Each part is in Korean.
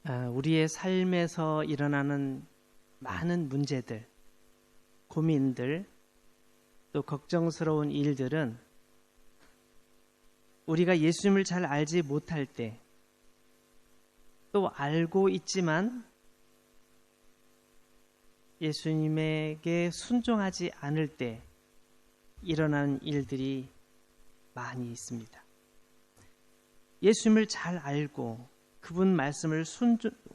우리의 삶에서 일어나는 많은 문제들, 고민들, 또 걱정스러운 일들은 우리가 예수님을 잘 알지 못할 때, 또 알고 있지만 예수님에게 순종하지 않을 때 일어나는 일들이 많이 있습니다. 예수님을 잘 알고 그분 말씀을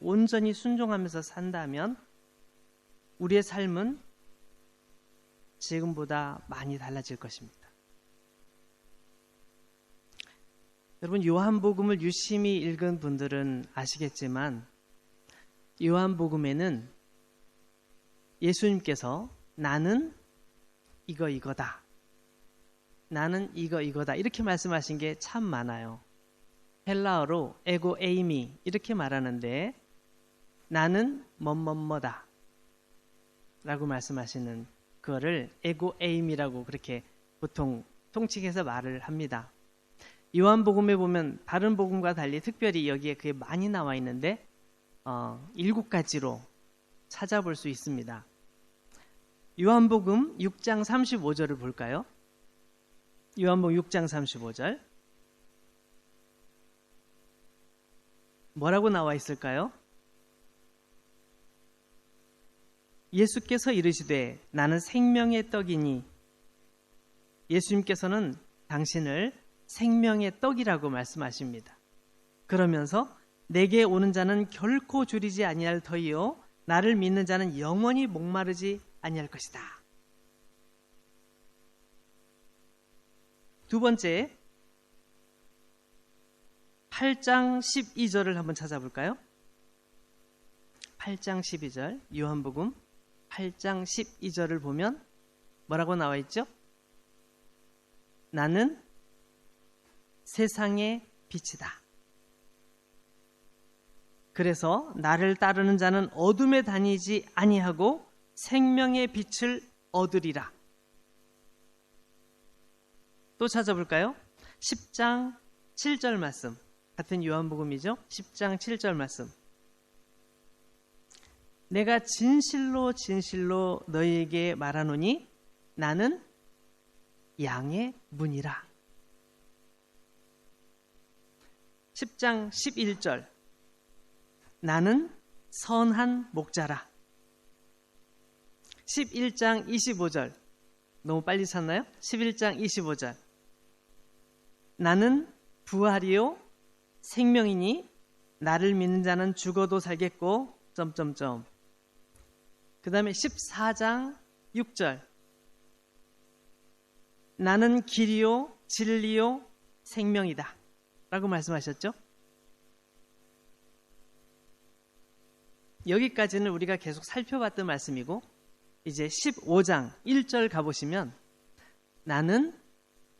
온전히 순종하면서 산다면 우리의 삶은 지금보다 많이 달라질 것입니다. 여러분, 요한복음을 유심히 읽은 분들은 아시겠지만 요한복음에는 예수님께서 나는 이거다, 나는 이거다 이렇게 말씀하신 게 참 많아요. 헬라어로 에고 에이미 이렇게 말하는데 나는 뭐뭐뭐다 라고 말씀하시는 그거를 에고 에이미라고 그렇게 보통 통칭해서 말을 합니다. 요한복음에 보면 다른 복음과 달리 특별히 여기에 그게 많이 나와 있는데 7가지로 찾아볼 수 있습니다. 요한복음 6장 35절을 볼까요? 요한복음 6장 35절 뭐라고 나와 있을까요? 예수께서 이르시되 나는 생명의 떡이니, 예수님께서는 당신을 생명의 떡이라고 말씀하십니다. 그러면서 내게 오는 자는 결코 줄이지 아니할 터이요 나를 믿는 자는 영원히 목마르지 아니할 것이다. 두 번째, 8장 12절을 한번 찾아볼까요? 8장 12절, 요한복음 8장 12절을 보면 뭐라고 나와 있죠? 나는 세상의 빛이다. 그래서 나를 따르는 자는 어둠에 다니지 아니하고 생명의 빛을 얻으리라. 또 찾아볼까요? 10장 7절 말씀, 같은 요한복음이죠. 10장 7절 말씀. 내가 진실로 진실로 너희에게 말하노니 나는 양의 문이라. 10장 11절. 나는 선한 목자라. 11장 25절. 너무 빨리 찾나요? 11장 25절. 나는 부활이요 생명이니 나를 믿는 자는 죽어도 살겠고 점점점. 그 다음에 14장 6절. 나는 길이요 진리요 생명이다 라고 말씀하셨죠. 여기까지는 우리가 계속 살펴봤던 말씀이고, 이제 15장 1절 가보시면 나는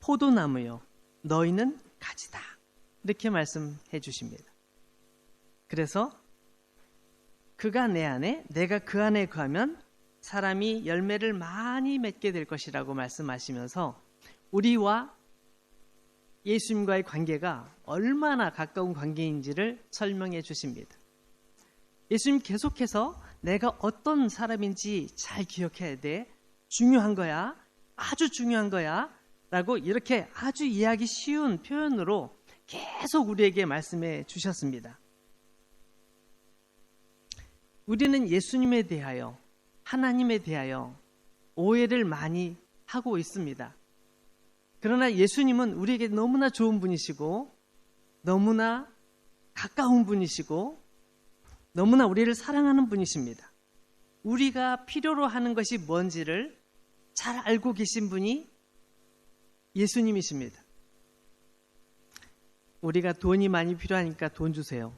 포도나무요 너희는 가지다 이렇게 말씀해 주십니다. 그래서 그가 내 안에 내가 그 안에 거하면 사람이 열매를 많이 맺게 될 것이라고 말씀하시면서 우리와 예수님과의 관계가 얼마나 가까운 관계인지를 설명해 주십니다. 예수님 계속해서 내가 어떤 사람인지 잘 기억해야 돼. 중요한 거야. 아주 중요한 거야. 라고 이렇게 아주 이해하기 쉬운 표현으로 계속 우리에게 말씀해 주셨습니다. 우리는 예수님에 대하여, 하나님에 대하여 오해를 많이 하고 있습니다. 그러나 예수님은 우리에게 너무나 좋은 분이시고 너무나 가까운 분이시고 너무나 우리를 사랑하는 분이십니다. 우리가 필요로 하는 것이 뭔지를 잘 알고 계신 분이 예수님이십니다. 우리가 돈이 많이 필요하니까 돈 주세요.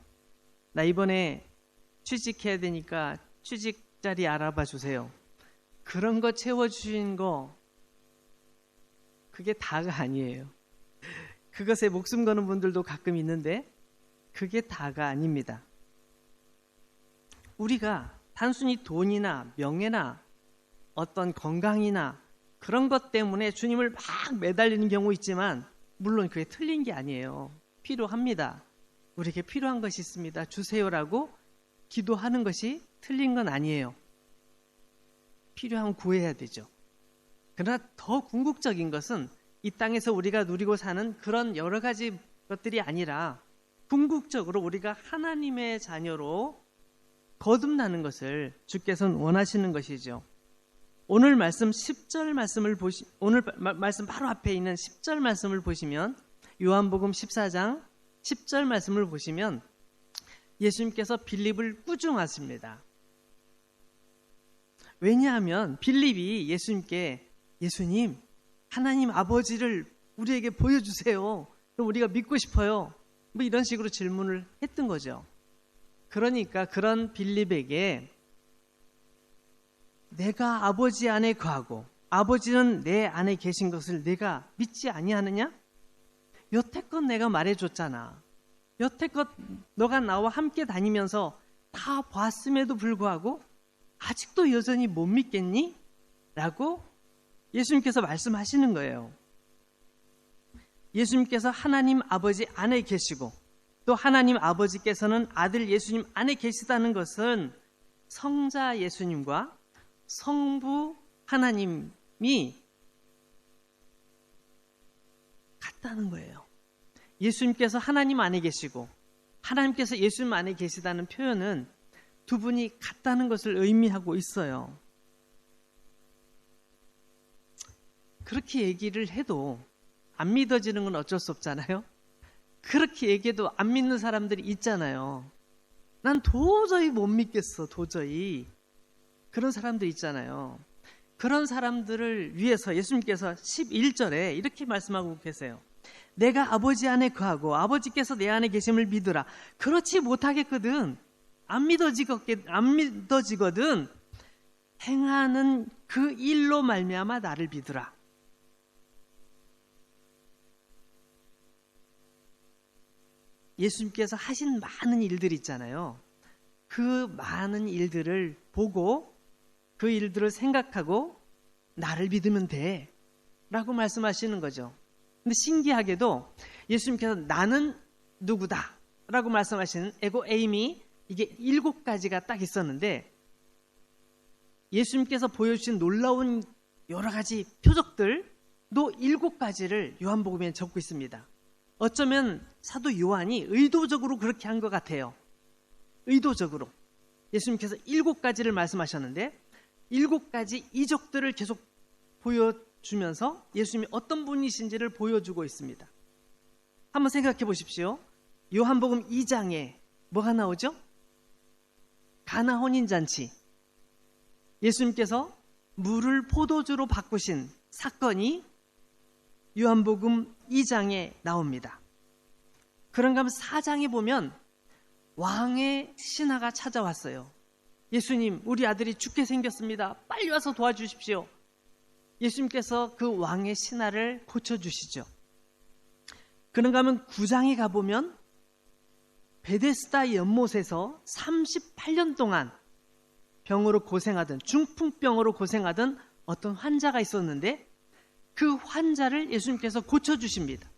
나 이번에 취직해야 되니까 취직 자리 알아봐 주세요. 그런 거 채워주신 거 그게 다가 아니에요. 그것에 목숨 거는 분들도 가끔 있는데 그게 다가 아닙니다. 우리가 단순히 돈이나 명예나 어떤 건강이나 그런 것 때문에 주님을 막 매달리는 경우 있지만 물론 그게 틀린 게 아니에요. 필요합니다. 우리에게 필요한 것이 있습니다. 주세요라고 기도하는 것이 틀린 건 아니에요. 필요하면 구해야 되죠. 그러나 더 궁극적인 것은 이 땅에서 우리가 누리고 사는 그런 여러 가지 것들이 아니라 궁극적으로 우리가 하나님의 자녀로 거듭나는 것을 주께서는 원하시는 것이죠. 오늘 말씀 10절 말씀을 오늘 말씀 바로 앞에 있는 10절 말씀을 보시면 요한복음 14장 10절 말씀을 보시면 예수님께서 빌립을 꾸중하십니다. 왜냐하면 빌립이 예수님께 예수님, 하나님 아버지를 우리에게 보여주세요. 그럼 우리가 믿고 싶어요. 뭐 이런 식으로 질문을 했던 거죠. 그러니까 그런 빌립에게 내가 아버지 안에 거하고 아버지는 내 안에 계신 것을 내가 믿지 아니하느냐? 여태껏 내가 말해줬잖아. 여태껏 너가 나와 함께 다니면서 다 봤음에도 불구하고 아직도 여전히 못 믿겠니? 라고 예수님께서 말씀하시는 거예요. 예수님께서 하나님 아버지 안에 계시고 또 하나님 아버지께서는 아들 예수님 안에 계시다는 것은 성자 예수님과 성부 하나님이 같다는 거예요. 예수님께서 하나님 안에 계시고 하나님께서 예수님 안에 계시다는 표현은 두 분이 같다는 것을 의미하고 있어요. 그렇게 얘기를 해도 안 믿어지는 건 어쩔 수 없잖아요. 그렇게 얘기해도 안 믿는 사람들이 있잖아요. 난 도저히 못 믿겠어, 도저히. 그런 사람들 있잖아요. 그런 사람들을 위해서 예수님께서 11절에 이렇게 말씀하고 계세요. 내가 아버지 안에 거하고 아버지께서 내 안에 계심을 믿으라. 그렇지 못하겠거든. 안 믿어지거든. 행하는 그 일로 말미암아 나를 믿으라. 예수님께서 하신 많은 일들이 있잖아요. 그 많은 일들을 보고 그 일들을 생각하고 나를 믿으면 돼 라고 말씀하시는 거죠. 근데 신기하게도 예수님께서 나는 누구다 라고 말씀하시는 에고 에임이 이게 7가지가 딱 있었는데 예수님께서 보여주신 놀라운 여러 가지 표적들도 7가지를 요한복음에 적고 있습니다. 어쩌면 사도 요한이 의도적으로 그렇게 한 것 같아요. 의도적으로. 예수님께서 7가지를 말씀하셨는데 7가지 이적들을 계속 보여주면서 예수님이 어떤 분이신지를 보여주고 있습니다. 한번 생각해 보십시오. 요한복음 2장에 뭐가 나오죠? 가나 혼인잔치. 예수님께서 물을 포도주로 바꾸신 사건이 요한복음 2장에 나옵니다. 그런가 하면 4장에 보면 왕의 신하가 찾아왔어요. 예수님, 우리 아들이 죽게 생겼습니다. 빨리 와서 도와주십시오. 예수님께서 그 왕의 신하를 고쳐주시죠. 그런가 하면 9장에 가보면 베데스다 연못에서 38년 동안 병으로 고생하던, 중풍병으로 고생하던 어떤 환자가 있었는데 그 환자를 예수님께서 고쳐주십니다.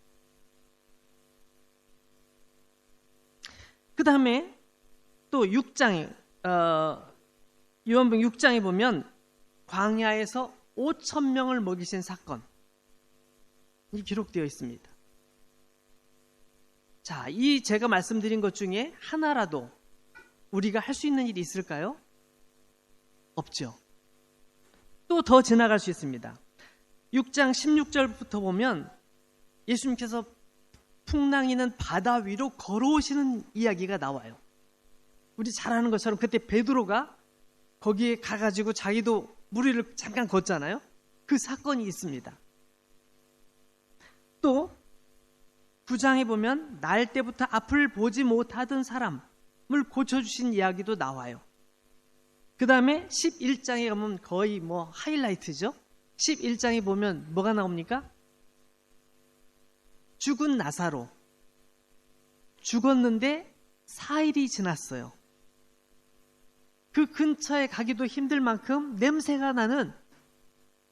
그 다음에 또 6장에 요한복음 6장에 보면 광야에서 5,000명을 먹이신 사건이 기록되어 있습니다. 자, 이 제가 말씀드린 것 중에 하나라도 우리가 할 수 있는 일이 있을까요? 없죠. 또 더 지나갈 수 있습니다. 6장 16절부터 보면 예수님께서 풍랑이는 바다 위로 걸어오시는 이야기가 나와요. 우리 잘 아는 것처럼 그때 베드로가 거기에 가가지고 자기도 물 위를 잠깐 걷잖아요. 그 사건이 있습니다. 또 9장에 보면 날 때부터 앞을 보지 못하던 사람을 고쳐주신 이야기도 나와요. 그 다음에 11장에 가면 거의 하이라이트죠. 11장에 보면 뭐가 나옵니까? 죽은 나사로. 죽었는데 4일이 지났어요. 그 근처에 가기도 힘들 만큼 냄새가 나는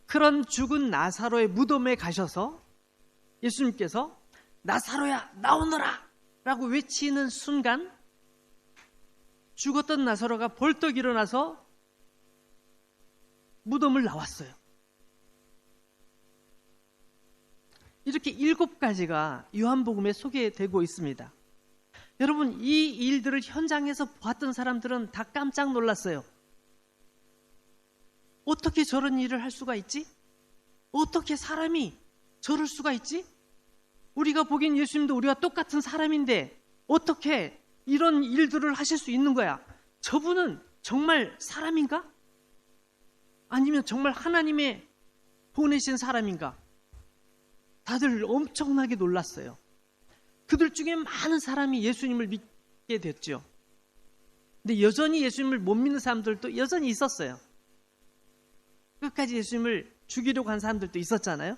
그런 죽은 나사로의 무덤에 가셔서 예수님께서 나사로야 나오너라 라고 외치는 순간 죽었던 나사로가 벌떡 일어나서 무덤을 나왔어요. 이렇게 7가지가 요한복음에 소개되고 있습니다. 여러분, 이 일들을 현장에서 보았던 사람들은 다 깜짝 놀랐어요. 어떻게 저런 일을 할 수가 있지? 어떻게 사람이 저럴 수가 있지? 우리가 보기엔 예수님도 우리와 똑같은 사람인데 어떻게 이런 일들을 하실 수 있는 거야? 저분은 정말 사람인가? 아니면 정말 하나님의 보내신 사람인가? 다들 엄청나게 놀랐어요. 그들 중에 많은 사람이 예수님을 믿게 됐죠. 근데 여전히 예수님을 못 믿는 사람들도 여전히 있었어요. 끝까지 예수님을 죽이려고 한 사람들도 있었잖아요.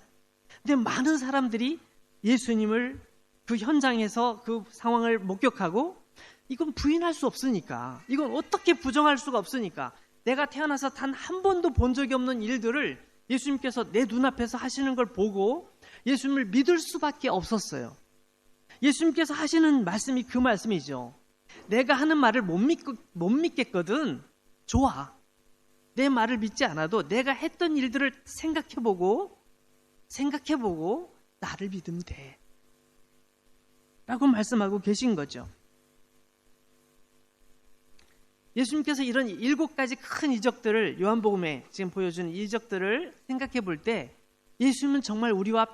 근데 많은 사람들이 예수님을 그 현장에서 그 상황을 목격하고 이건 부인할 수 없으니까, 이건 어떻게 부정할 수가 없으니까, 내가 태어나서 단 한 번도 본 적이 없는 일들을 예수님께서 내 눈앞에서 하시는 걸 보고 예수님을 믿을 수밖에 없었어요. 예수님께서 하시는 말씀이 그 말씀이죠. 내가 하는 말을 못 믿겠거든. 좋아. 내 말을 믿지 않아도 내가 했던 일들을 생각해보고 나를 믿으면 돼. 라고 말씀하고 계신 거죠. 예수님께서 이런 7가지 큰 이적들을, 요한복음에 지금 보여주는 이적들을 생각해 볼 때 예수님은 정말 우리와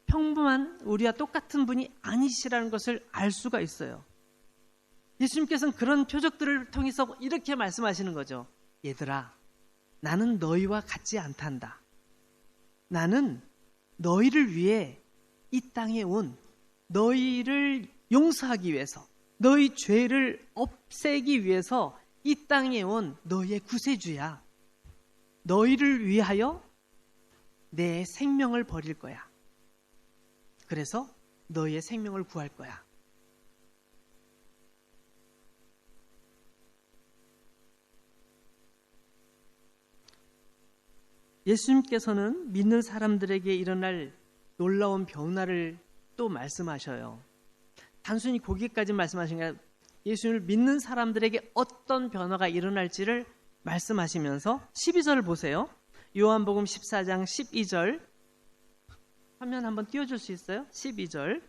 평범한, 우리와 똑같은 분이 아니시라는 것을 알 수가 있어요. 예수님께서는 그런 표적들을 통해서 이렇게 말씀하시는 거죠. 얘들아, 나는 너희와 같지 않단다. 나는 너희를 위해 이 땅에 온, 너희를 용서하기 위해서, 너희 죄를 없애기 위해서 이 땅에 온 너희의 구세주야. 너희를 위하여 내 생명을 버릴 거야. 그래서 너희의 생명을 구할 거야. 예수님께서는 믿는 사람들에게 일어날 놀라운 변화를 또 말씀하셔요. 단순히 거기까지 말씀하신 게 아니라 예수님을 믿는 사람들에게 어떤 변화가 일어날지를 말씀하시면서 12절을 보세요. 요한복음 14장 12절 화면 한번 띄워줄 수 있어요? 12절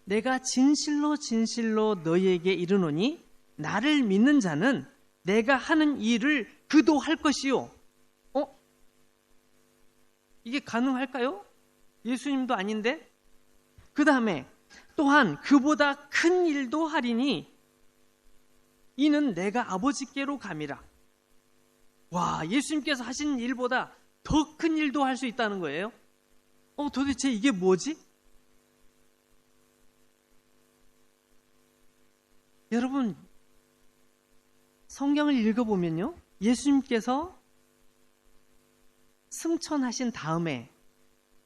내가 진실로 진실로 너희에게 이르노니 나를 믿는 자는 내가 하는 일을 그도 할 것이요. 이게 가능할까요? 예수님도 아닌데? 그 다음에 또한 그보다 큰 일도 하리니 이는 내가 아버지께로 감이라. 와, 예수님께서 하신 일보다 더 큰 일도 할 수 있다는 거예요. 도대체 이게 뭐지? 여러분, 성경을 읽어보면요, 예수님께서 승천하신 다음에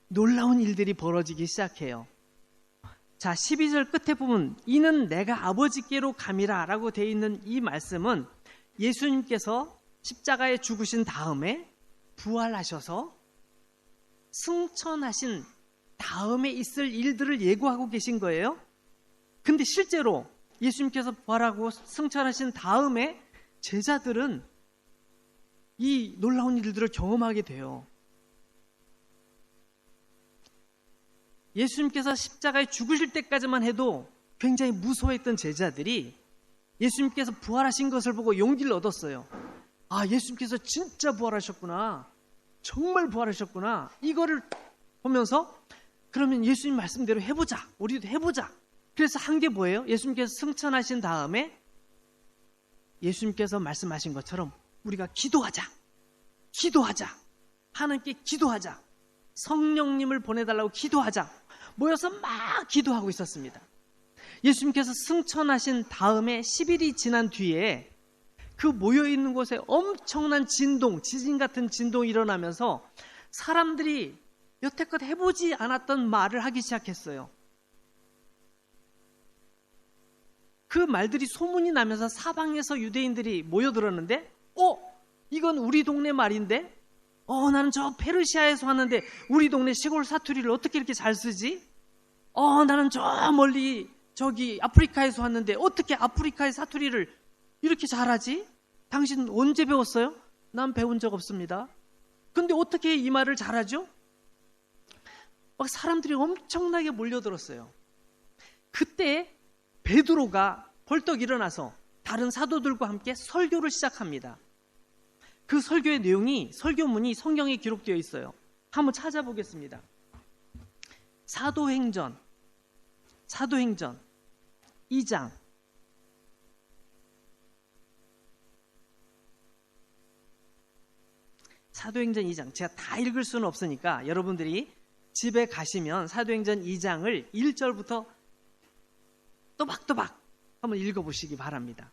놀라운 일들이 벌어지기 시작해요. 자, 12절 끝에 보면 이는 내가 아버지께로 감이라 라고 되어 있는 이 말씀은 예수님께서 십자가에 죽으신 다음에 부활하셔서 승천하신 다음에 있을 일들을 예고하고 계신 거예요. 근데 실제로 예수님께서 부활하고 승천하신 다음에 제자들은 이 놀라운 일들을 경험하게 돼요. 예수님께서 십자가에 죽으실 때까지만 해도 굉장히 무서워했던 제자들이 예수님께서 부활하신 것을 보고 용기를 얻었어요. 아, 예수님께서 진짜 부활하셨구나. 정말 부활하셨구나. 이거를 보면서 그러면 예수님 말씀대로 해보자. 우리도 해보자. 그래서 한 게 뭐예요? 예수님께서 승천하신 다음에 예수님께서 말씀하신 것처럼 우리가 기도하자. 하나님께 기도하자. 성령님을 보내달라고 기도하자. 모여서 막 기도하고 있었습니다. 예수님께서 승천하신 다음에 10일이 지난 뒤에 그 모여있는 곳에 엄청난 진동, 지진 같은 진동이 일어나면서 사람들이 여태껏 해보지 않았던 말을 하기 시작했어요. 그 말들이 소문이 나면서 사방에서 유대인들이 모여들었는데 이건 우리 동네 말인데 나는 저 페르시아에서 왔는데 우리 동네 시골 사투리를 어떻게 이렇게 잘 쓰지? 나는 저 멀리 저기 아프리카에서 왔는데 어떻게 아프리카의 사투리를 이렇게 잘하지? 당신 언제 배웠어요? 난 배운 적 없습니다. 근데 어떻게 이 말을 잘하죠? 막 사람들이 엄청나게 몰려들었어요. 그때 베드로가 벌떡 일어나서 다른 사도들과 함께 설교를 시작합니다. 그 설교의 내용이, 설교문이 성경에 기록되어 있어요. 한번 찾아보겠습니다. 사도행전 2장. 사도행전 2장. 제가 다 읽을 수는 없으니까 여러분들이 집에 가시면 사도행전 2장을 1절부터 또박또박 한번 읽어보시기 바랍니다.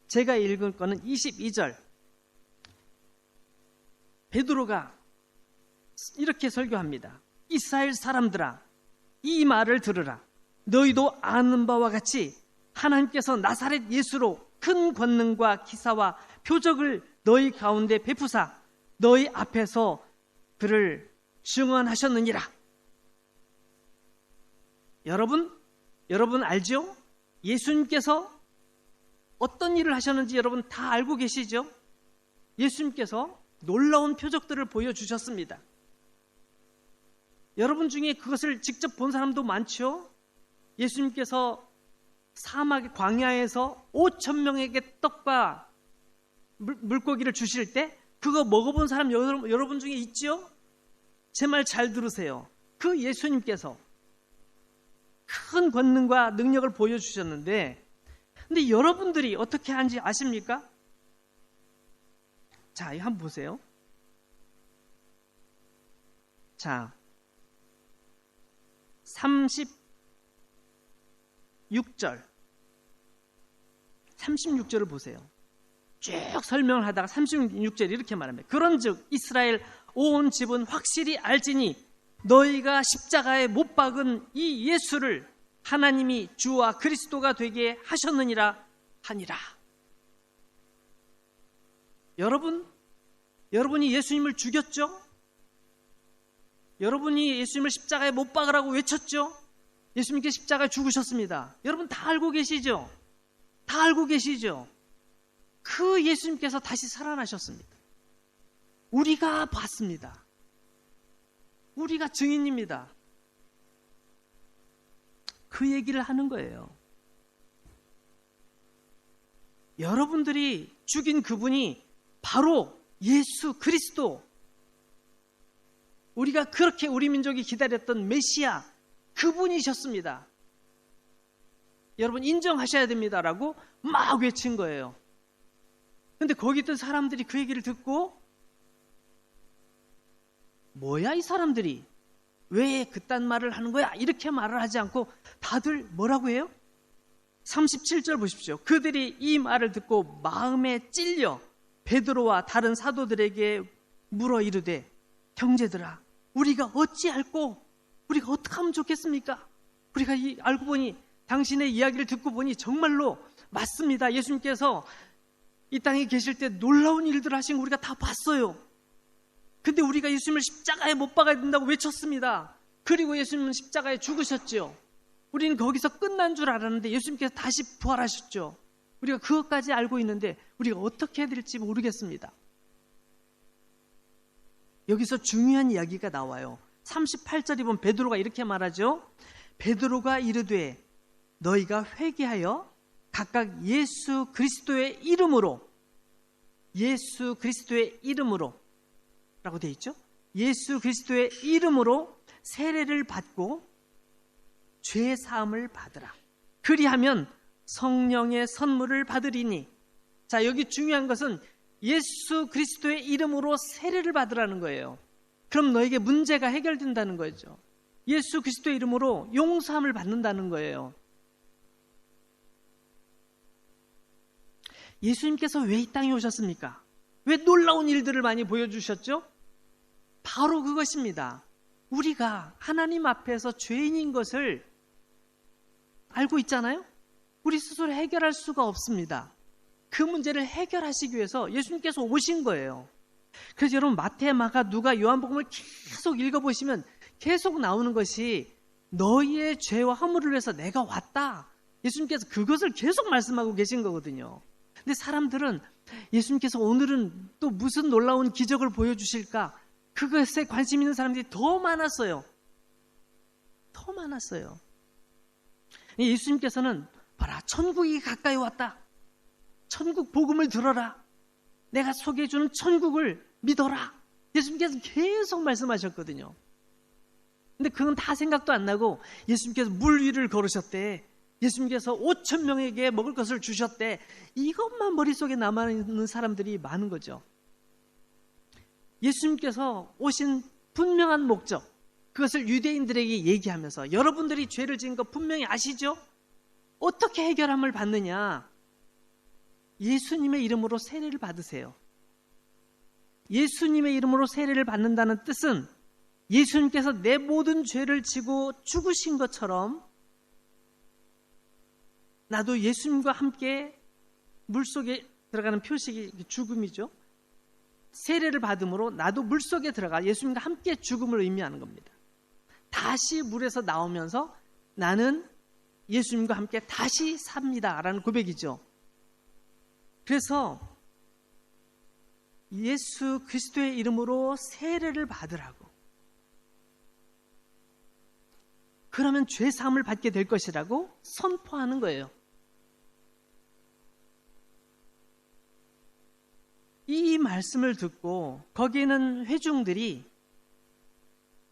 제가 읽을 거는 22절. 베드로가 이렇게 설교합니다. 이스라엘 사람들아, 이 말을 들으라. 너희도 아는 바와 같이 하나님께서 나사렛 예수로 큰 권능과 기사와 표적을 너희 가운데 베푸사 너희 앞에서 그를 증언하셨느니라. 여러분 알죠? 예수님께서 어떤 일을 하셨는지 여러분 다 알고 계시죠? 예수님께서 놀라운 표적들을 보여주셨습니다. 여러분 중에 그것을 직접 본 사람도 많죠? 예수님께서 사막 광야에서 5,000명에게 떡과 물고기를 주실 때 그거 먹어본 사람 여러분 중에 있죠? 제 말 잘 들으세요. 그 예수님께서 큰 권능과 능력을 보여주셨는데, 근데 여러분들이 어떻게 하는지 아십니까? 자, 이거 한번 보세요. 자, 36절을 보세요. 쭉 설명을 하다가 36절에 이렇게 말합니다. 그런즉 이스라엘 온 집은 확실히 알지니 너희가 십자가에 못 박은 이 예수를 하나님이 주와 그리스도가 되게 하셨느니라 하니라. 여러분이 예수님을 죽였죠? 여러분이 예수님을 십자가에 못 박으라고 외쳤죠? 예수님께 십자가에 죽으셨습니다. 여러분 다 알고 계시죠? 다 알고 계시죠? 그 예수님께서 다시 살아나셨습니다. 우리가 봤습니다. 우리가 증인입니다. 그 얘기를 하는 거예요. 여러분들이 죽인 그분이 바로 예수 그리스도, 우리가 그렇게 우리 민족이 기다렸던 메시아 그분이셨습니다. 여러분 인정하셔야 됩니다라고 막 외친 거예요. 근데 거기 있던 사람들이 그 얘기를 듣고 뭐야 이 사람들이 왜 그딴 말을 하는 거야? 이렇게 말을 하지 않고 다들 뭐라고 해요? 37절 보십시오. 그들이 이 말을 듣고 마음에 찔려 베드로와 다른 사도들에게 물어 이르되 형제들아 우리가 어찌할꼬? 우리가 어떻게 하면 좋겠습니까? 우리가 알고 보니 당신의 이야기를 듣고 보니 정말로 맞습니다. 예수님께서 이 땅에 계실 때 놀라운 일들을 하신 거 우리가 다 봤어요. 근데 우리가 예수님을 십자가에 못 박아야 된다고 외쳤습니다. 그리고 예수님은 십자가에 죽으셨죠. 우리는 거기서 끝난 줄 알았는데 예수님께서 다시 부활하셨죠. 우리가 그것까지 알고 있는데 우리가 어떻게 해야 될지 모르겠습니다. 여기서 중요한 이야기가 나와요. 38절에 보면 베드로가 이렇게 말하죠. 베드로가 이르되 너희가 회개하여 각각 예수 그리스도의 이름으로 라고 되어 있죠. 예수 그리스도의 이름으로 세례를 받고 죄 사함을 받으라. 그리하면 성령의 선물을 받으리니. 자, 여기 중요한 것은 예수 그리스도의 이름으로 세례를 받으라는 거예요. 그럼 너에게 문제가 해결된다는 거죠. 예수 그리스도의 이름으로 용서함을 받는다는 거예요. 예수님께서 왜 이 땅에 오셨습니까? 왜 놀라운 일들을 많이 보여주셨죠? 바로 그것입니다. 우리가 하나님 앞에서 죄인인 것을 알고 있잖아요? 우리 스스로 해결할 수가 없습니다. 그 문제를 해결하시기 위해서 예수님께서 오신 거예요. 그래서 여러분 마태, 마가, 누가, 요한복음을 계속 읽어보시면 계속 나오는 것이 너희의 죄와 허물을 위해서 내가 왔다. 예수님께서 그것을 계속 말씀하고 계신 거거든요. 근데 근데 사람들은 예수님께서 오늘은 또 무슨 놀라운 기적을 보여주실까? 그것에 관심 있는 사람들이 더 많았어요. 더 많았어요. 예수님께서는 봐라, 천국이 가까이 왔다. 천국 복음을 들어라. 내가 소개해주는 천국을 믿어라. 예수님께서 계속 말씀하셨거든요. 근데 그건 다 생각도 안 나고 예수님께서 물 위를 걸으셨대. 예수님께서 5천 명에게 먹을 것을 주셨대. 이것만 머릿속에 남아있는 사람들이 많은 거죠. 예수님께서 오신 분명한 목적, 그것을 유대인들에게 얘기하면서 여러분들이 죄를 지은 거 분명히 아시죠? 어떻게 해결함을 받느냐? 예수님의 이름으로 세례를 받으세요. 예수님의 이름으로 세례를 받는다는 뜻은 예수님께서 내 모든 죄를 지고 죽으신 것처럼 나도 예수님과 함께 물속에 들어가는 표식이 죽음이죠. 세례를 받음으로 나도 물속에 들어가 예수님과 함께 죽음을 의미하는 겁니다. 다시 물에서 나오면서 나는 예수님과 함께 다시 삽니다 라는 고백이죠. 그래서 예수 그리스도의 이름으로 세례를 받으라고. 그러면 죄 사함을 받게 될 것이라고 선포하는 거예요. 이 말씀을 듣고 거기에는 회중들이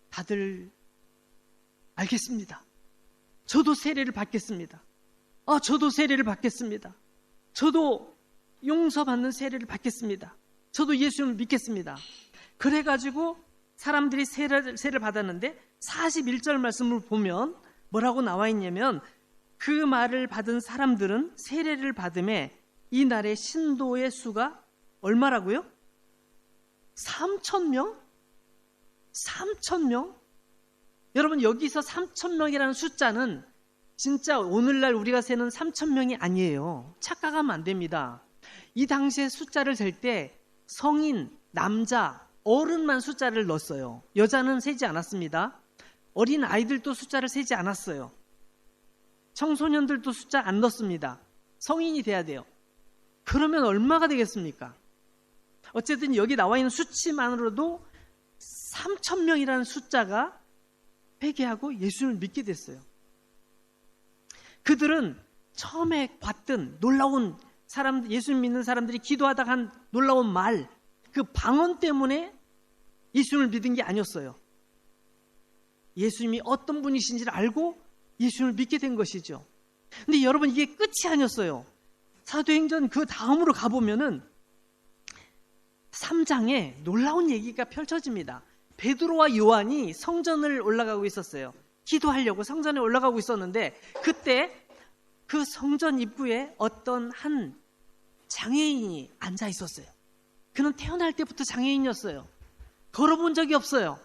다들 알겠습니다. 저도 세례를 받겠습니다. 저도 세례를 받겠습니다. 저도 용서받는 세례를 받겠습니다. 저도 예수님을 믿겠습니다. 그래가지고 사람들이 세례를 받았는데 41절 말씀을 보면 뭐라고 나와 있냐면 그 말을 받은 사람들은 세례를 받음에 이날의 신도의 수가 얼마라고요? 3,000명? 3,000명? 여러분 여기서 3,000명이라는 숫자는 진짜 오늘날 우리가 세는 3,000명이 아니에요. 착각하면 안 됩니다. 이 당시에 숫자를 셀 때 성인, 남자, 어른만 숫자를 넣었어요. 여자는 세지 않았습니다. 어린 아이들도 숫자를 세지 않았어요. 청소년들도 숫자 안 넣습니다. 성인이 돼야 돼요. 그러면 얼마가 되겠습니까? 어쨌든 여기 나와 있는 수치만으로도 3,000명이라는 숫자가 회개하고 예수님을 믿게 됐어요. 그들은 처음에 봤던 놀라운 사람, 예수님 믿는 사람들이 기도하다가 한 놀라운 말, 그 방언 때문에 예수님을 믿은 게 아니었어요. 예수님이 어떤 분이신지를 알고 예수님을 믿게 된 것이죠. 근데 여러분 이게 끝이 아니었어요. 사도행전 그 다음으로 가보면은 3장에 놀라운 얘기가 펼쳐집니다. 베드로와 요한이 성전을 올라가고 있었어요. 기도하려고 성전에 올라가고 있었는데 그때 그 성전 입구에 어떤 한 장애인이 앉아 있었어요. 그는 태어날 때부터 장애인이었어요. 걸어본 적이 없어요.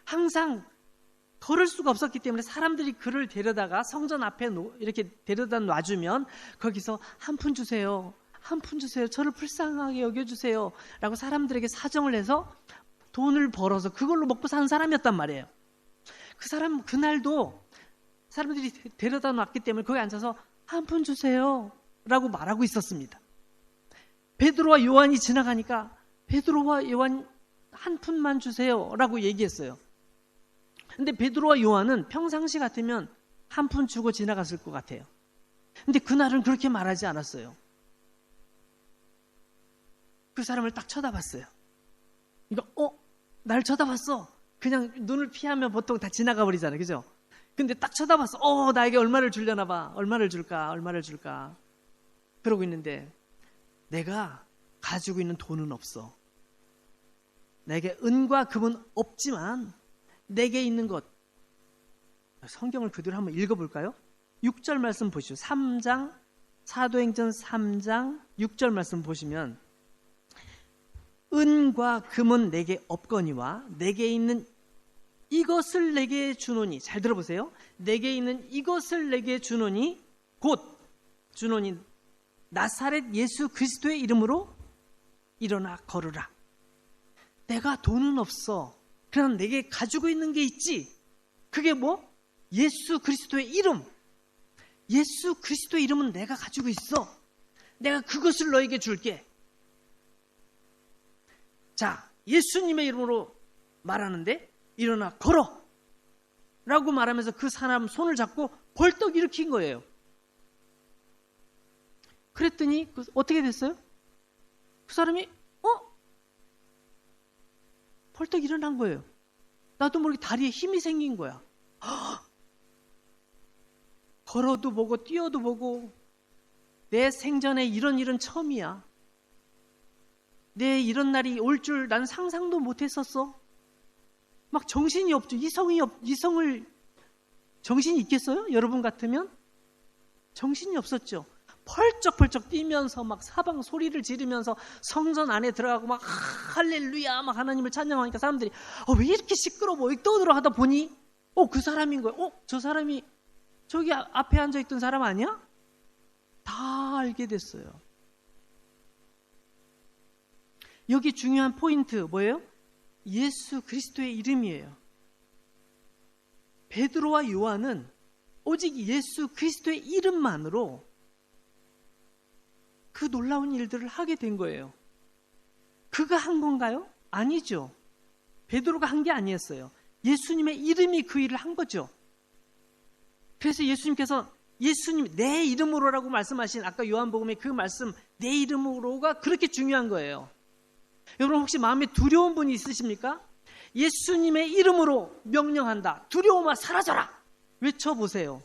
항상 걸을 수가 없었기 때문에 사람들이 그를 데려다가 성전 앞에 이렇게 데려다 놔주면 거기서 한 푼 주세요. 한 푼 주세요. 저를 불쌍하게 여겨주세요. 라고 사람들에게 사정을 해서 돈을 벌어서 그걸로 먹고 사는 사람이었단 말이에요. 그 사람 그날도 사람들이 데려다 놨기 때문에 거기 앉아서 한 푼 주세요 라고 말하고 있었습니다. 베드로와 요한이 지나가니까 베드로와 요한 한 푼만 주세요 라고 얘기했어요. 근데 베드로와 요한은 평상시 같으면 한 푼 주고 지나갔을 것 같아요. 근데 그날은 그렇게 말하지 않았어요. 그 사람을 딱 쳐다봤어요. 날 쳐다봤어. 그냥 눈을 피하면 보통 다 지나가 버리잖아요. 그죠? 근데 딱 쳐다봤어. 나에게 얼마를 주려나 봐. 얼마를 줄까. 그러고 있는데 내가 가지고 있는 돈은 없어. 내게 은과 금은 없지만 내게 있는 것. 성경을 그대로 한번 읽어볼까요? 6절 말씀 보시죠. 3장, 사도행전 3장 6절 말씀 보시면 은과 금은 내게 없거니와 내게 있는 이것을 내게 주노니, 잘 들어보세요. 내게 있는 이것을 내게 주노니 곧 주노니 나사렛 예수 그리스도의 이름으로 일어나 걸으라. 내가 돈은 없어. 그러나 내게 가지고 있는 게 있지. 그게 뭐? 예수 그리스도의 이름. 예수 그리스도의 이름은 내가 가지고 있어. 내가 그것을 너에게 줄게. 자, 예수님의 이름으로 말하는데 일어나 걸어 라고 말하면서 그 사람 손을 잡고 벌떡 일으킨 거예요. 그랬더니 어떻게 됐어요? 그 사람이 벌떡 일어난 거예요. 나도 모르게 다리에 힘이 생긴 거야. 걸어도 보고 뛰어도 보고 내 생전에 이런 일은 처음이야. 내 이런 날이 올 줄 난 상상도 못했었어. 막 정신이 없죠. 정신이 있겠어요? 여러분 같으면? 정신이 없었죠. 펄쩍펄쩍 뛰면서 막 사방 소리를 지르면서 성전 안에 들어가고 막 할렐루야 막 하나님을 찬양하니까 사람들이 왜 이렇게 시끄러워 떠들어하다 보니 그 사람인 거예요. 저 사람이 저기 앞에 앉아있던 사람 아니야? 다 알게 됐어요. 여기 중요한 포인트 뭐예요? 예수 그리스도의 이름이에요. 베드로와 요한은 오직 예수 그리스도의 이름만으로 그 놀라운 일들을 하게 된 거예요. 그가 한 건가요? 아니죠. 베드로가 한 게 아니었어요. 예수님의 이름이 그 일을 한 거죠. 그래서 예수님께서 예수님 내 이름으로라고 말씀하신 아까 요한복음의 그 말씀 내 이름으로가 그렇게 중요한 거예요. 여러분 혹시 마음에 두려운 분이 있으십니까? 예수님의 이름으로 명령한다. 두려움아 사라져라. 외쳐보세요.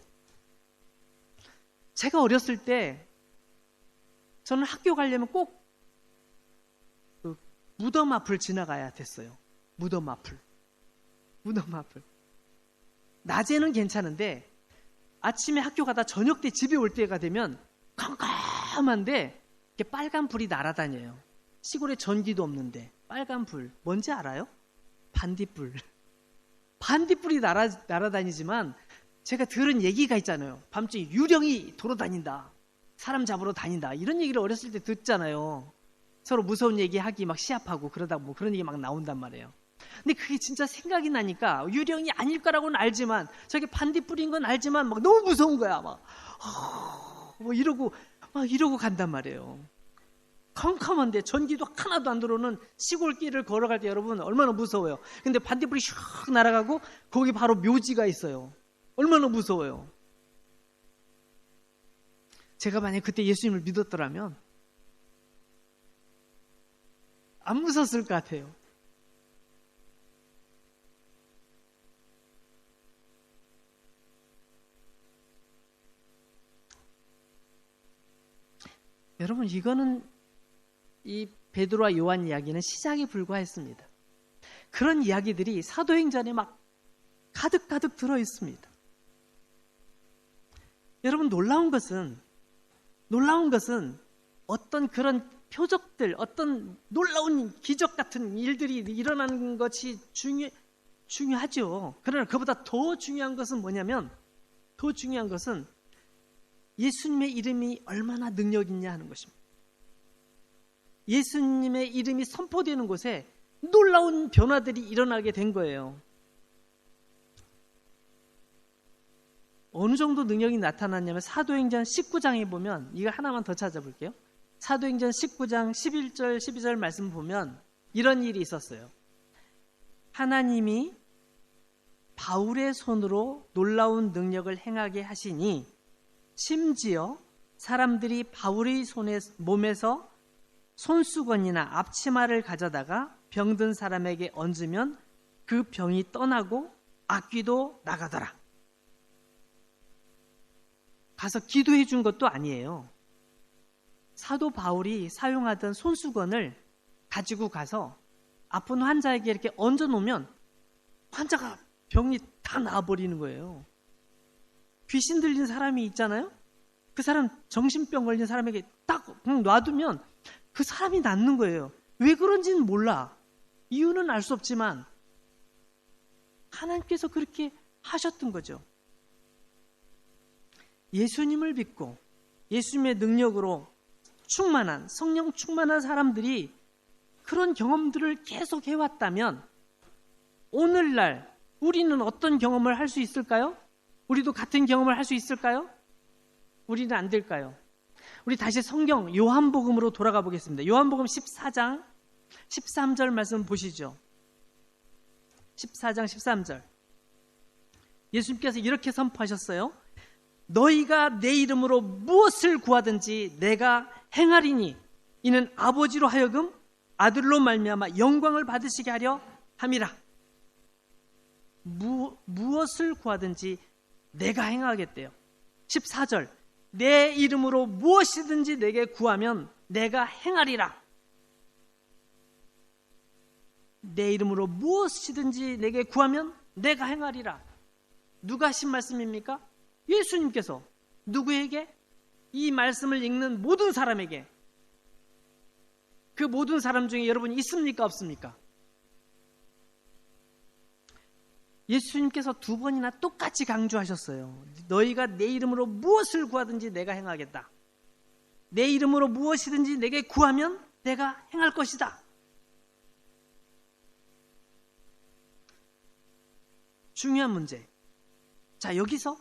제가 어렸을 때 저는 학교 가려면 꼭 그 무덤 앞을 지나가야 됐어요. 무덤 앞을. 낮에는 괜찮은데 아침에 학교 가다 저녁 때 집에 올 때가 되면 깜깜한데 이렇게 빨간 불이 날아다녀요. 시골에 전기도 없는데 빨간 불 뭔지 알아요? 반딧불. 반딧불이 날아다니지만 제가 들은 얘기가 있잖아요. 밤중에 유령이 돌아다닌다. 사람 잡으러 다닌다. 이런 얘기를 어렸을 때 듣잖아요. 서로 무서운 얘기하기 막 시합하고 그러다 뭐 그런 얘기 막 나온단 말이에요. 근데 그게 진짜 생각이 나니까 유령이 아닐 거라고는 알지만 저게 반딧불인 건 알지만 막 너무 무서운 거야. 막 이러고 간단 말이에요. 컴컴한데 전기도 하나도 안 들어오는 시골길을 걸어갈 때 여러분 얼마나 무서워요. 근데 반딧불이 슉 날아가고 거기 바로 묘지가 있어요. 얼마나 무서워요. 제가 만약에 그때 예수님을 믿었더라면 안 무서웠을 것 같아요. 여러분 이거는 이 베드로와 요한 이야기는 시작에 불과했습니다. 그런 이야기들이 사도행전에 막 가득가득 들어있습니다. 여러분 놀라운 것은 어떤 그런 표적들, 어떤 놀라운 기적 같은 일들이 일어나는 것이 중요하죠. 그러나 그보다 더 중요한 것은 뭐냐면 예수님의 이름이 얼마나 능력 있냐 하는 것입니다. 예수님의 이름이 선포되는 곳에 놀라운 변화들이 일어나게 된 거예요. 어느 정도 능력이 나타났냐면 사도행전 19장에 보면 이거 하나만 더 찾아볼게요. 사도행전 19장 11절 12절 말씀 보면 이런 일이 있었어요. 하나님이 바울의 손으로 놀라운 능력을 행하게 하시니 심지어 사람들이 바울의 몸에서 손수건이나 앞치마를 가져다가 병든 사람에게 얹으면 그 병이 떠나고 악귀도 나가더라. 가서 기도해 준 것도 아니에요. 사도 바울이 사용하던 손수건을 가지고 가서 아픈 환자에게 이렇게 얹어 놓으면 환자가 병이 다 나아버리는 거예요. 귀신 들린 사람이 있잖아요. 그 사람 정신병 걸린 사람에게 딱 놔두면 그 사람이 낫는 거예요. 왜 그런지는 몰라. 이유는 알 수 없지만 하나님께서 그렇게 하셨던 거죠. 예수님을 믿고 예수님의 능력으로 충만한 성령 충만한 사람들이 그런 경험들을 계속 해왔다면 오늘날 우리는 어떤 경험을 할 수 있을까요? 우리도 같은 경험을 할 수 있을까요? 우리는 안 될까요? 우리 다시 성경 요한복음으로 돌아가 보겠습니다. 요한복음 14장 13절 말씀 보시죠. 14장 13절. 예수님께서 이렇게 선포하셨어요. 너희가 내 이름으로 무엇을 구하든지 내가 행하리니 이는 아버지로 하여금 아들로 말미암아 영광을 받으시게 하려 함이라. 무엇을 구하든지 내가 행하겠대요. 14절. 내 이름으로 무엇이든지 내게 구하면 내가 행하리라. 내 이름으로 무엇이든지 내게 구하면 내가 행하리라. 누가 하신 말씀입니까? 예수님께서. 누구에게? 이 말씀을 읽는 모든 사람에게. 그 모든 사람 중에 여러분 있습니까? 없습니까? 예수님께서 2번이나 똑같이 강조하셨어요. 너희가 내 이름으로 무엇을 구하든지 내가 행하겠다. 내 이름으로 무엇이든지 내게 구하면 내가 행할 것이다. 중요한 문제. 자, 여기서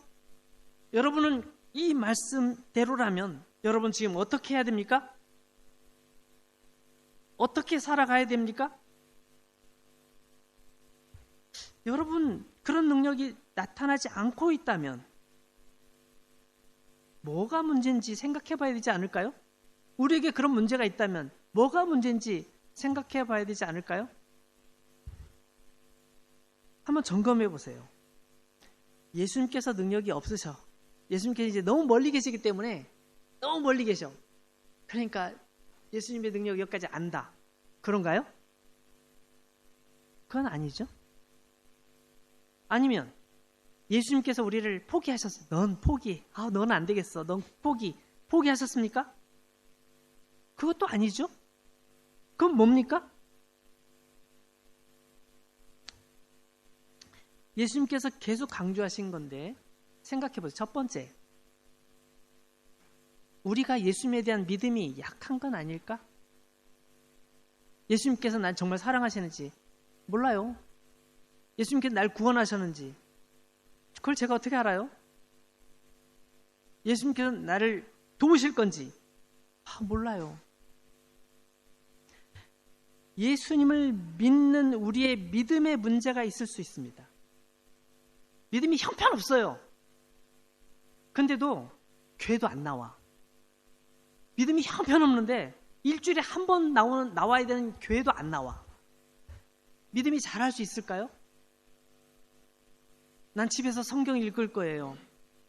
여러분은 이 말씀대로라면 여러분 지금 어떻게 해야 됩니까? 어떻게 살아가야 됩니까? 여러분 그런 능력이 나타나지 않고 있다면 뭐가 문제인지 생각해 봐야 되지 않을까요? 우리에게 그런 문제가 있다면 뭐가 문제인지 생각해 봐야 되지 않을까요? 한번 점검해 보세요. 예수님께서 능력이 없으셔. 예수님께서 이제 너무 멀리 계시기 때문에 너무 멀리 계셔. 그러니까 예수님의 능력이 여기까지 안다. 그런가요? 그건 아니죠. 아니면 예수님께서 우리를 포기하셨어요. 넌 포기. 넌 안 되겠어. 넌 포기하셨습니까? 그것도 아니죠. 그건 뭡니까? 예수님께서 계속 강조하신 건데 생각해 보세요. 첫 번째, 우리가 예수님에 대한 믿음이 약한 건 아닐까? 예수님께서 날 정말 사랑하시는지 몰라요. 예수님께서 날 구원하셨는지 그걸 제가 어떻게 알아요? 예수님께서 나를 도우실 건지 몰라요. 예수님을 믿는 우리의 믿음에 문제가 있을 수 있습니다. 믿음이 형편없어요. 근데도 교회도 안 나와. 믿음이 형편없는데 일주일에 한 번 나와야 되는 교회도 안 나와. 믿음이 잘할 수 있을까요? 난 집에서 성경 읽을 거예요.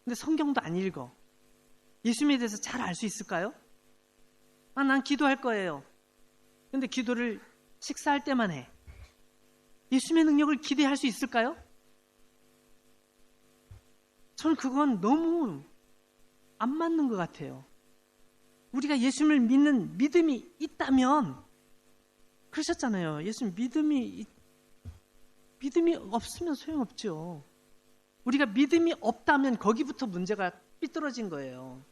근데 성경도 안 읽어. 예수님에 대해서 잘 알 수 있을까요? 난 기도할 거예요. 근데 기도를 식사할 때만 해. 예수님의 능력을 기대할 수 있을까요? 저는 그건 너무 안 맞는 것 같아요. 우리가 예수님을 믿는 믿음이 있다면, 그러셨잖아요. 예수님 믿음이 없으면 소용없죠. 우리가 믿음이 없다면 거기부터 문제가 삐뚤어진 거예요.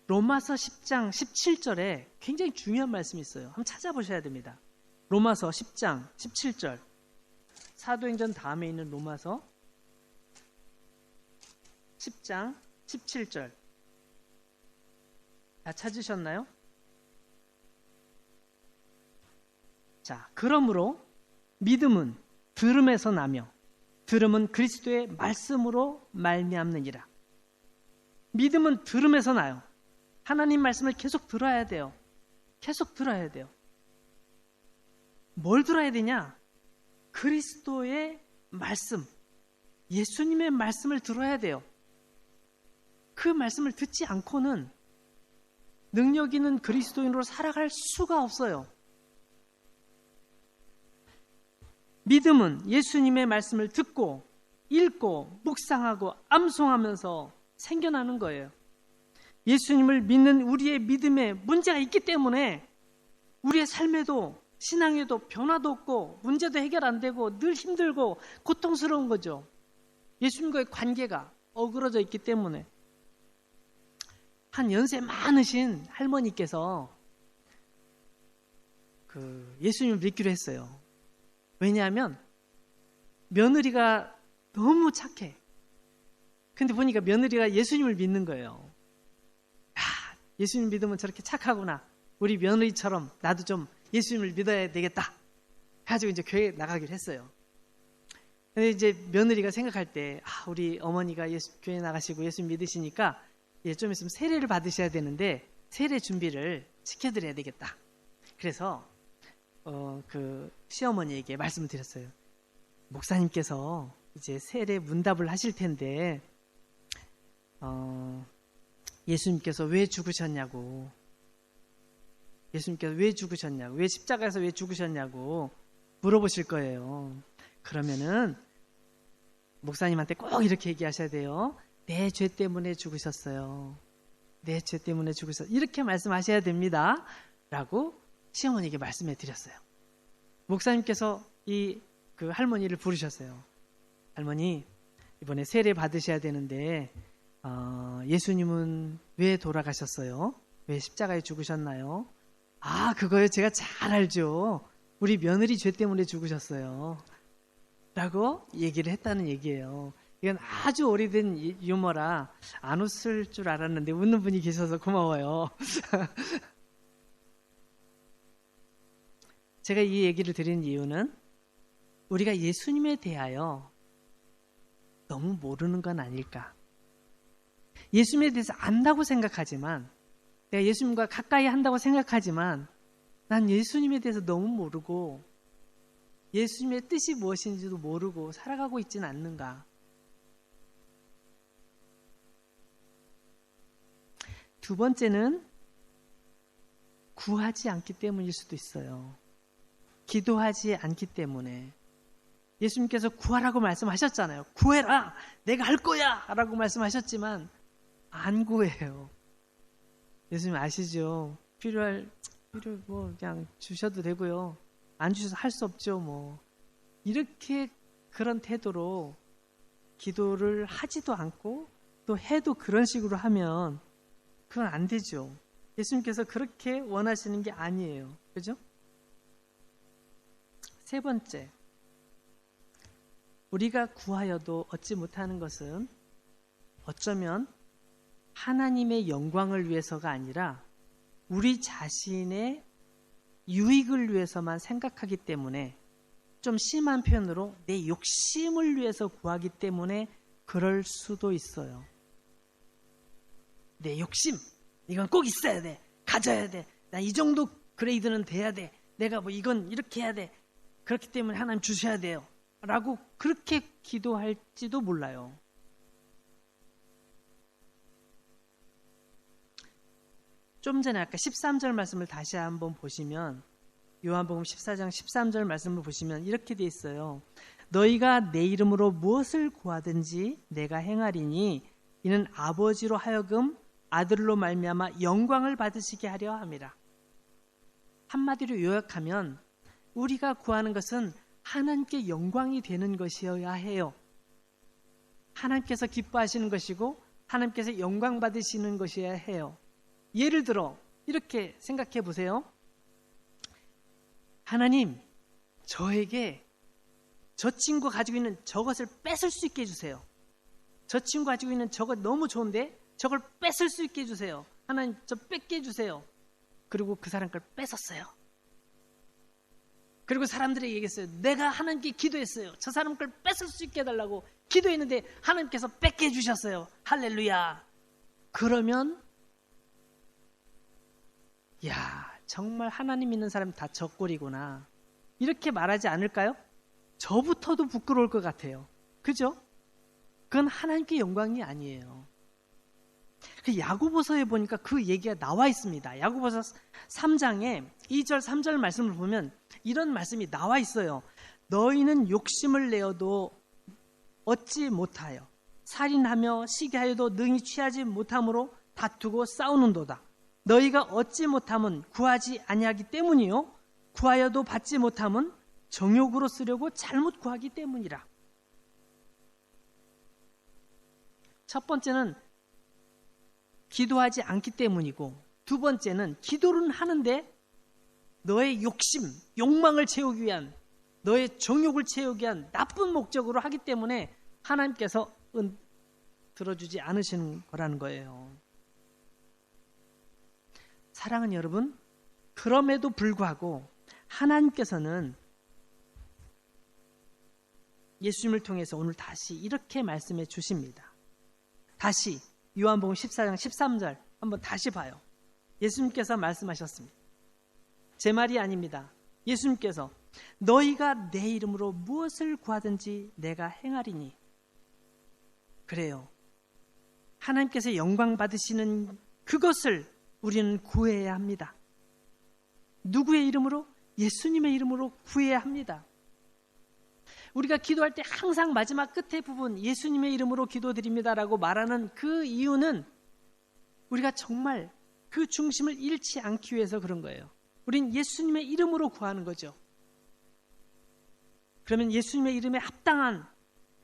로마서 10장 17절에 굉장히 중요한 말씀이 있어요. 한번 찾아보셔야 됩니다. 로마서 10장 17절. 사도행전 다음에 있는 로마서 10장 17절. 다 찾으셨나요? 자, 그러므로 믿음은 들음에서 나며 들음은 그리스도의 말씀으로 말미암느니라. 믿음은 들음에서 나요. 하나님 말씀을 계속 들어야 돼요. 계속 들어야 돼요. 뭘 들어야 되냐? 그리스도의 말씀, 예수님의 말씀을 들어야 돼요. 그 말씀을 듣지 않고는 능력 있는 그리스도인으로 살아갈 수가 없어요. 믿음은 예수님의 말씀을 듣고 읽고 묵상하고 암송하면서 생겨나는 거예요. 예수님을 믿는 우리의 믿음에 문제가 있기 때문에 우리의 삶에도 신앙에도 변화도 없고 문제도 해결 안 되고 늘 힘들고 고통스러운 거죠. 예수님과의 관계가 어그러져 있기 때문에. 한 연세 많으신 할머니께서 예수님을 믿기로 했어요. 왜냐하면 며느리가 너무 착해. 근데 보니까 며느리가 예수님을 믿는 거예요. 예수님 믿으면 저렇게 착하구나. 우리 며느리처럼 나도 좀 예수님을 믿어야 되겠다. 가지고 이제 교회 나가기로 했어요. 근데 이제 며느리가 생각할 때, 우리 어머니가 교회 나가시고 예수님 믿으시니까 좀 있으면 세례를 받으셔야 되는데 세례 준비를 시켜드려야 되겠다. 그래서 그 시어머니에게 말씀을 드렸어요. 목사님께서 이제 세례 문답을 하실 텐데 예수님께서 왜 죽으셨냐고, 예수님께서 왜 죽으셨냐고, 왜 십자가에서 왜 죽으셨냐고 물어보실 거예요. 그러면은 목사님한테 꼭 이렇게 얘기하셔야 돼요. 내 죄 때문에 죽으셨어요. 내 죄 때문에 죽으셨어요. 이렇게 말씀하셔야 됩니다. 라고 시어머니에게 말씀해 드렸어요. 목사님께서 그 할머니를 부르셨어요. 할머니, 이번에 세례 받으셔야 되는데 예수님은 왜 돌아가셨어요? 왜 십자가에 죽으셨나요? 그거요. 제가 잘 알죠. 우리 며느리 죄 때문에 죽으셨어요. 라고 얘기를 했다는 얘기예요. 이건 아주 오래된 유머라 안 웃을 줄 알았는데 웃는 분이 계셔서 고마워요. 제가 이 얘기를 드린 이유는 우리가 예수님에 대하여 너무 모르는 건 아닐까. 예수님에 대해서 안다고 생각하지만, 내가 예수님과 가까이 한다고 생각하지만 난 예수님에 대해서 너무 모르고 예수님의 뜻이 무엇인지도 모르고 살아가고 있지는 않는가. 두 번째는 구하지 않기 때문일 수도 있어요. 기도하지 않기 때문에. 예수님께서 구하라고 말씀하셨잖아요. 구해라! 내가 할 거야! 라고 말씀하셨지만 안 구해요. 예수님 아시죠? 필요 그냥 주셔도 되고요. 안 주셔서 할 수 없죠, 뭐. 이렇게 그런 태도로 기도를 하지도 않고 또 해도 그런 식으로 하면 그건 안 되죠. 예수님께서 그렇게 원하시는 게 아니에요. 그죠? 세 번째, 우리가 구하여도 얻지 못하는 것은 어쩌면 하나님의 영광을 위해서가 아니라 우리 자신의 유익을 위해서만 생각하기 때문에, 좀 심한 표현으로 내 욕심을 위해서 구하기 때문에 그럴 수도 있어요. 내 욕심, 이건 꼭 있어야 돼, 가져야 돼, 나 이 정도 그레이드는 돼야 돼, 내가 뭐 이건 이렇게 해야 돼, 그렇기 때문에 하나님 주셔야 돼요 라고 그렇게 기도할지도 몰라요. 좀 전에 아까 13절 말씀을 다시 한번 보시면, 요한복음 14장 13절 말씀을 보시면 이렇게 돼 있어요. 너희가 내 이름으로 무엇을 구하든지 내가 행하리니 이는 아버지로 하여금 아들로 말미암아 영광을 받으시게 하려 함이라. 한마디로 요약하면 우리가 구하는 것은 하나님께 영광이 되는 것이어야 해요. 하나님께서 기뻐하시는 것이고 하나님께서 영광 받으시는 것이어야 해요. 예를 들어 이렇게 생각해 보세요. 하나님, 저에게 저 친구가 가지고 있는 저것을 뺏을 수 있게 해주세요. 저 친구가 가지고 있는 저것 너무 좋은데 저걸 뺏을 수 있게 해주세요. 하나님, 저 뺏게 해주세요. 그리고 그 사람 걸 뺏었어요. 그리고 사람들에게 얘기했어요. 내가 하나님께 기도했어요. 저 사람 걸 뺏을 수 있게 해달라고 기도했는데 하나님께서 뺏게 해주셨어요. 할렐루야. 그러면 정말 하나님 믿는 사람이 다 저 꼴이구나, 이렇게 말하지 않을까요? 저부터도 부끄러울 것 같아요. 그죠? 그건 하나님께 영광이 아니에요. 야고보서에 보니까 그 얘기가 나와 있습니다. 야고보서 3장에 2절 3절 말씀을 보면 이런 말씀이 나와 있어요. 너희는 욕심을 내어도 얻지 못하여, 살인하며 시기하여도 능히 취하지 못함으로 다투고 싸우는도다. 너희가 얻지 못함은 구하지 아니하기 때문이요, 구하여도 받지 못함은 정욕으로 쓰려고 잘못 구하기 때문이라. 첫 번째는 기도하지 않기 때문이고, 두 번째는 기도는 하는데 너의 욕심, 욕망을 채우기 위한, 너의 정욕을 채우기 위한 나쁜 목적으로 하기 때문에 하나님께서 들어주지 않으시는 거라는 거예요. 사랑하는 여러분, 그럼에도 불구하고 하나님께서는 예수님을 통해서 오늘 다시 이렇게 말씀해 주십니다. 다시 요한복음 14장 13절 한번 다시 봐요. 예수님께서 말씀하셨습니다. 제 말이 아닙니다. 예수님께서 너희가 내 이름으로 무엇을 구하든지 내가 행하리니. 그래요. 하나님께서 영광 받으시는 그것을 우리는 구해야 합니다. 누구의 이름으로? 예수님의 이름으로 구해야 합니다. 우리가 기도할 때 항상 마지막 끝에 부분 예수님의 이름으로 기도드립니다라고 말하는 그 이유는 우리가 정말 그 중심을 잃지 않기 위해서 그런 거예요. 우린 예수님의 이름으로 구하는 거죠. 그러면 예수님의 이름에 합당한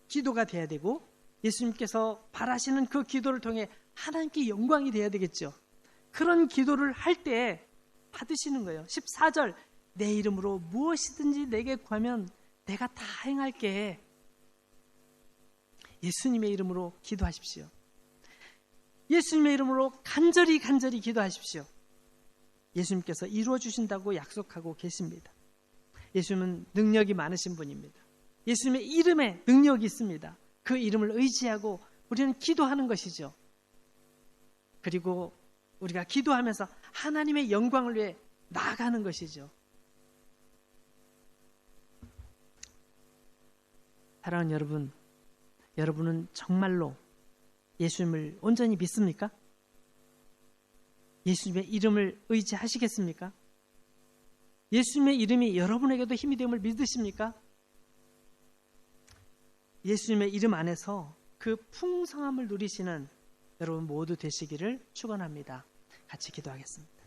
기도가 돼야 되고 예수님께서 바라시는 그 기도를 통해 하나님께 영광이 돼야 되겠죠. 그런 기도를 할 때 받으시는 거예요. 14절 내 이름으로 무엇이든지 내게 구하면 내가 다 행할게. 예수님의 이름으로 기도하십시오. 예수님의 이름으로 간절히 기도하십시오. 예수님께서 이루어 주신다고 약속하고 계십니다. 예수님은 능력이 많으신 분입니다. 예수님의 이름에 능력이 있습니다. 그 이름을 의지하고 우리는 기도하는 것이죠. 그리고 우리가 기도하면서 하나님의 영광을 위해 나아가는 것이죠. 사랑하는 여러분, 여러분은 정말로 예수님을 온전히 믿습니까? 예수님의 이름을 의지하시겠습니까? 예수님의 이름이 여러분에게도 힘이 됨을 믿으십니까? 예수님의 이름 안에서 그 풍성함을 누리시는 여러분 모두 되시기를 축원합니다. 같이 기도하겠습니다.